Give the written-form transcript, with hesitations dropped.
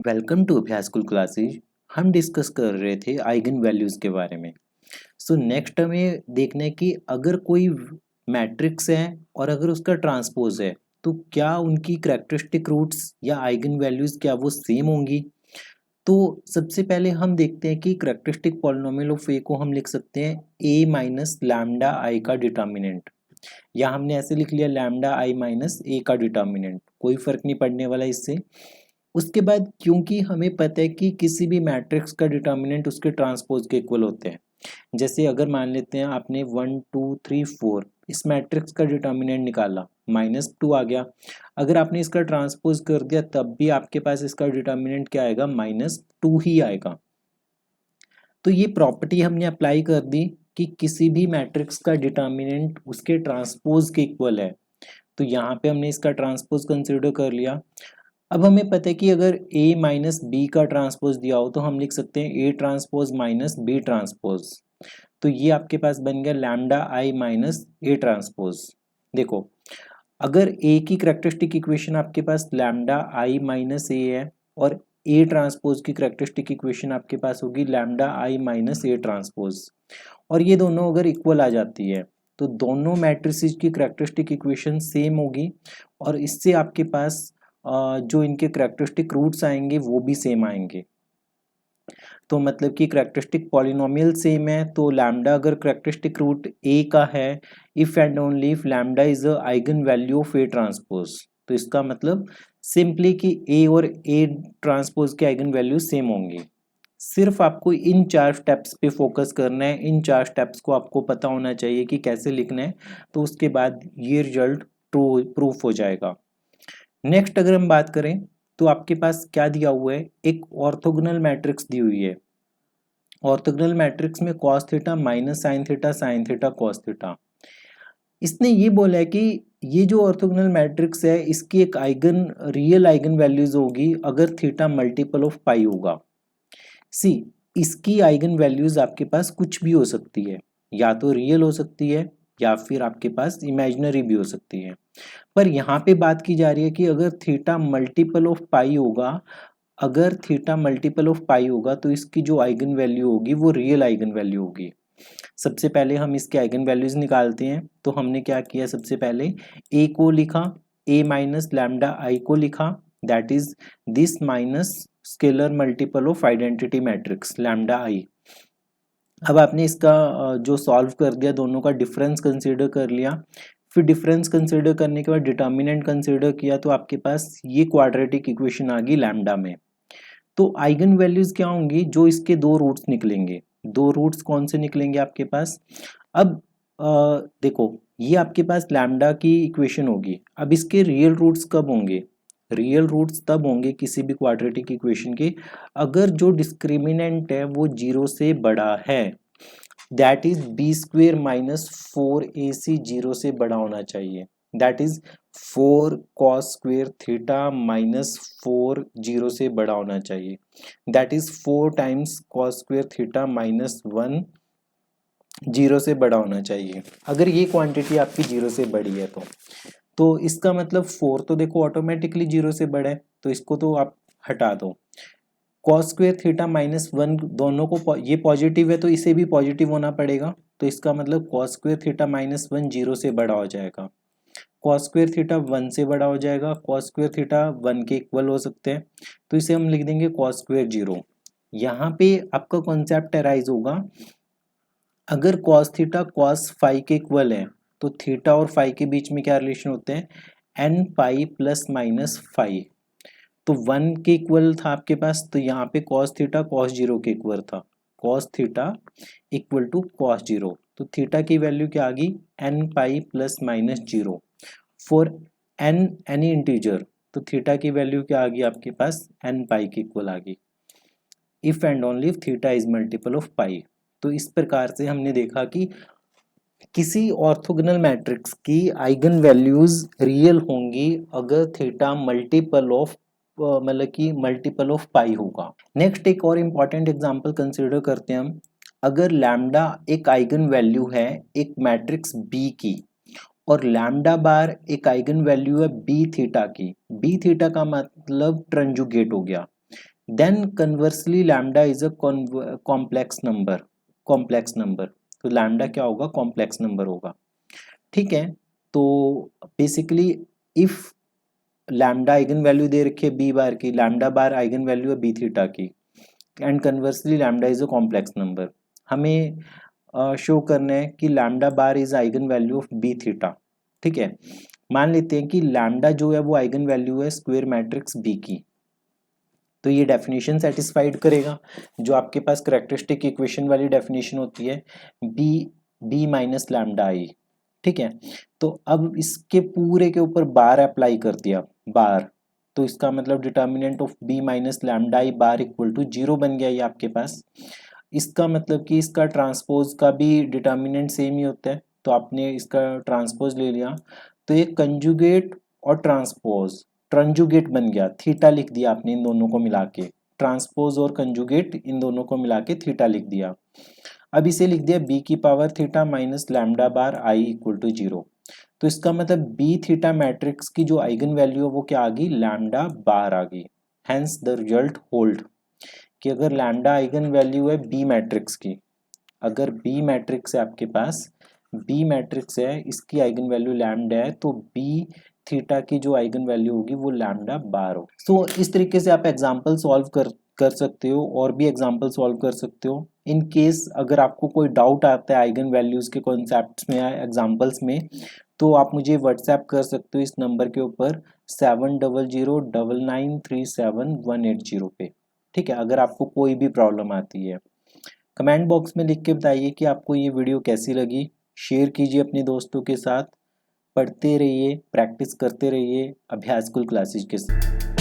Welcome to अभ्यास school classes. हम discuss कर रहे थे आइगन वैल्यूज के बारे में। सो नेक्स्ट हमें देखना है कि अगर कोई मैट्रिक्स है और अगर उसका ट्रांसपोज है तो क्या उनकी कैरेक्टरिस्टिक रूट्स या आइगन वैल्यूज क्या वो सेम होंगी। तो सबसे पहले हम देखते हैं कि कैरेक्टरिस्टिक पॉलिनोमियल ऑफ ए को हम लिख सकते हैं ए माइनस लैम्डा आई का डिटर्मिनेंट, या हमने ऐसे लिख लिया लैम्डा आई माइनस ए का डिटर्मिनेंट, कोई फर्क नहीं पड़ने वाला इससे। उसके बाद क्योंकि हमें पता है कि किसी भी मैट्रिक्स का डिटर्मिनेंट उसके ट्रांसपोज के इक्वल होते हैं। जैसे अगर मान लेते हैं आपने 1 2 3 4 इस मैट्रिक्स का डिटर्मिनेंट निकाला, -2 आ गया। अगर आपने इसका ट्रांसपोज कर दिया तब भी आपके पास इसका डिटर्मिनेंट क्या आएगा, -2 ही आएगा। तो ये प्रॉपर्टी हमने अप्लाई कर दी कि किसी भी मैट्रिक्स का डिटर्मिनेंट उसके ट्रांसपोज के इक्वल है। तो यहाँ पे हमने इसका ट्रांसपोज कंसिडर कर लिया। अब हमें पता है कि अगर a माइनस बी का ट्रांसपोज दिया हो तो हम लिख सकते हैं a transpose minus B transpose. तो ये आपके पास बन गया lambda I minus A transpose. देखो, अगर a की कैरेक्टरिस्टिक इक्वेशन आपके पास लैम्डा आई माइनस ए है और a ट्रांसपोज की कैरेक्टरिस्टिक इक्वेशन आपके पास होगी lambda I minus A transpose, और ये दोनों अगर इक्वल आ जाती है तो दोनों मैट्रिसेस की कैरेक्टरिस्टिक इक्वेशन सेम होगी, और इससे आपके पास जो इनके कैरेक्टरिस्टिक रूट्स आएंगे वो भी सेम आएंगे। तो मतलब कि कैरेक्टरिस्टिक पॉलिनोमियल सेम है तो लैम्डा अगर कैरेक्टरिस्टिक रूट ए का है, if and only if lambda is a eigen value of A transpose, तो इसका मतलब सिंपली कि ए और ए ट्रांसपोज के आइगन वैल्यू सेम होंगे। सिर्फ आपको इन 4 स्टेप्स पे फोकस करना है, इन 4 स्टेप्स को आपको पता होना चाहिए कि कैसे लिखना है, तो उसके बाद ये रिजल्ट ट्रू प्रूफ हो जाएगा। नेक्स्ट अगर हम बात करें तो आपके पास क्या दिया हुआ है, एक ऑर्थोगोनल मैट्रिक्स दी हुई है। ऑर्थोगोनल मैट्रिक्स में cos theta minus sine theta cos theta. इसने ये बोला है कि ये जो ऑर्थोगोनल मैट्रिक्स है इसकी एक आइगन रियल आइगन वैल्यूज होगी अगर थीटा मल्टीपल ऑफ पाई होगा। सी, इसकी आइगन वैल्यूज आपके पास कुछ भी हो सकती है, या तो रियल हो सकती है या फिर आपके पास इमेजिनरी भी हो सकती है। पर यहाँ पे बात की जा रही है कि अगर थीटा मल्टीपल ऑफ पाई होगा, अगर थीटा मल्टीपल ऑफ पाई होगा तो इसकी जो आइगन वैल्यू होगी वो रियल आइगन वैल्यू होगी। सबसे पहले हम इसके आइगन वैल्यूज निकालते हैं। तो हमने क्या किया, सबसे पहले ए को लिखा, ए माइनस लैम्डा आई को लिखा, that is this minus scalar multiple of identity matrix lambda I. अब आपने इसका जो सॉल्व कर दिया, दोनों का डिफरेंस कंसीडर कर लिया, फिर डिफरेंस कंसीडर करने के बाद डिटर्मिनेंट कंसीडर किया, तो आपके पास ये क्वाड्रेटिक इक्वेशन आ गई लैम्डा में। तो आइगन वैल्यूज क्या होंगी, जो इसके दो रूट्स निकलेंगे। दो रूट्स कौन से निकलेंगे आपके पास। अब देखो, ये आपके पास लैम्डा की इक्वेशन होगी। अब इसके रियल रूट्स कब होंगे, रियल रूट्स तब होंगे किसी भी क्वाड्रेटिक इक्वेशन के अगर जो डिस्क्रिमिनेंट है वो 0 से बड़ा है, that is B square minus 4ac 0 से बड़ा होना चाहिए। That is 4 cos square theta minus 4 0 से बड़ा होना चाहिए। That is 4 times cos square theta minus 1 0 से बड़ा होना चाहिए। अगर ये क्वांटिटी आपकी 0 से बड़ी है तो इसका मतलब 4 तो देखो ऑटोमेटिकली 0 से बड़ा है, तो इसको तो आप हटा दो। कॉस स्क्वेयर थीटा माइनस 1 दोनों को, ये पॉजिटिव है तो इसे भी पॉजिटिव होना पड़ेगा, तो इसका मतलब कॉस स्क्वेयर थीटा माइनस 1 0 से बड़ा हो जाएगा। कॉस स्क्वेयर थीटा 1 से बड़ा हो जाएगा, कॉस स्क्वेयर थीटा 1 के इक्वल हो सकते हैं, तो इसे हम लिख देंगे कॉस स्क्वेयर 0। यहाँ पे आपका कॉन्सेप्ट अराइज होगा, अगर कॉस थीटा कॉस फाई के इक्वल है तो थीटा और फाई के बीच में क्या रिलेशन होते हैं, n pi plus minus phi. तो 1 के इक्वल था आपके पास, तो यहाँ पे कॉस थीटा कॉस 0 के इक्वल था, cos theta equal to cos 0। तो थीटा की वैल्यू क्या आ गई, n pi plus minus 0 for n any integer. तो थीटा की वैल्यू क्या आ गई आपके पास, एन पाई के इक्वल आ गई, if and only if theta is multiple of pi. तो इस प्रकार से हमने देखा कि किसी ऑर्थोगोनल मैट्रिक्स की आइगन वैल्यूज रियल होंगी अगर थीटा मल्टीपल ऑफ मतलब कि मल्टीपल ऑफ पाई होगा। नेक्स्ट एक और इम्पॉर्टेंट एग्जांपल कंसीडर करते हैं हम। अगर लैम्डा एक आइगन वैल्यू है एक मैट्रिक्स बी की, और लैम्डा बार एक आइगन वैल्यू है बी थीटा की, बी थीटा का मतलब ट्रांजुगेट हो गया। Then conversely lambda is a complex number, तो लैम्डा क्या होगा, कॉम्प्लेक्स नंबर होगा। ठीक है, तो basically if lambda eigen value दे रखी है बी बार की, लैम्डा बार आइगन वैल्यू है बी थीटा की, and conversely lambda is a complex number, हमें शो करना है कि lambda bar is eigen value of B theta. ठीक है, मान लेते हैं कि लैम्डा जो है वो आइगन वैल्यू है स्क्वायर मैट्रिक्स बी की, तो ये डेफिनेशन सेटिस्फाइड करेगा जो आपके पास करेक्टरिस्टिक इक्वेशन वाली डेफिनेशन होती है, बी माइनस लैम्डा आई। ठीक है, तो अब इसके पूरे के ऊपर बार अप्लाई कर दिया, बार, तो इसका मतलब determinant of B minus lambda I bar equal to 0 बन गया ये आपके पास। इसका मतलब कि इसका ट्रांसपोज का भी डिटर्मिनेंट सेम ही होता है, तो आपने इसका ट्रांसपोज ले लिया, तो ये कंजुगेट और ट्रांजुगेट बन गया, थीटा लिख दिया आपने इन दोनों को मिला के, ट्रांसपोज और कंजुगेट इन दोनों को मिला के थीटा लिख दिया। अब इसे लिख दिया बी की power theta minus lambda bar I equal to 0, तो इसका मतलब बी थीटा मैट्रिक्स की जो आइगन वैल्यू है वो क्या आ गई, लैम्डा बार आ गई। हेंस द रिजल्ट होल्ड कि अगर लैम्डा आइगन वैल्यू है बी मैट्रिक्स की, अगर बी मैट्रिक्स है आपके पास, बी मैट्रिक्स है, इसकी आइगन वैल्यू लैम्डा है, तो बी थीटा की जो आइगन वैल्यू होगी वो लैम्डा बार हो। सो इस तरीके से आप एग्जांपल सॉल्व कर सकते हो, और भी एग्जांपल सॉल्व कर सकते हो। इन केस अगर आपको कोई डाउट आता है आइगन वैल्यूज के कॉन्सेप्ट्स में या एग्जांपल्स में, तो आप मुझे व्हाट्सएप कर सकते हो इस नंबर के ऊपर 7009937180 पे। ठीक है, अगर आपको कोई भी प्रॉब्लम आती है कमेंट बॉक्स में लिख के बताइए कि आपको ये वीडियो कैसी लगी, शेयर कीजिए अपने दोस्तों के साथ, पढ़ते रहिए, प्रैक्टिस करते रहिए अभ्यास स्कूल क्लासेज के साथ।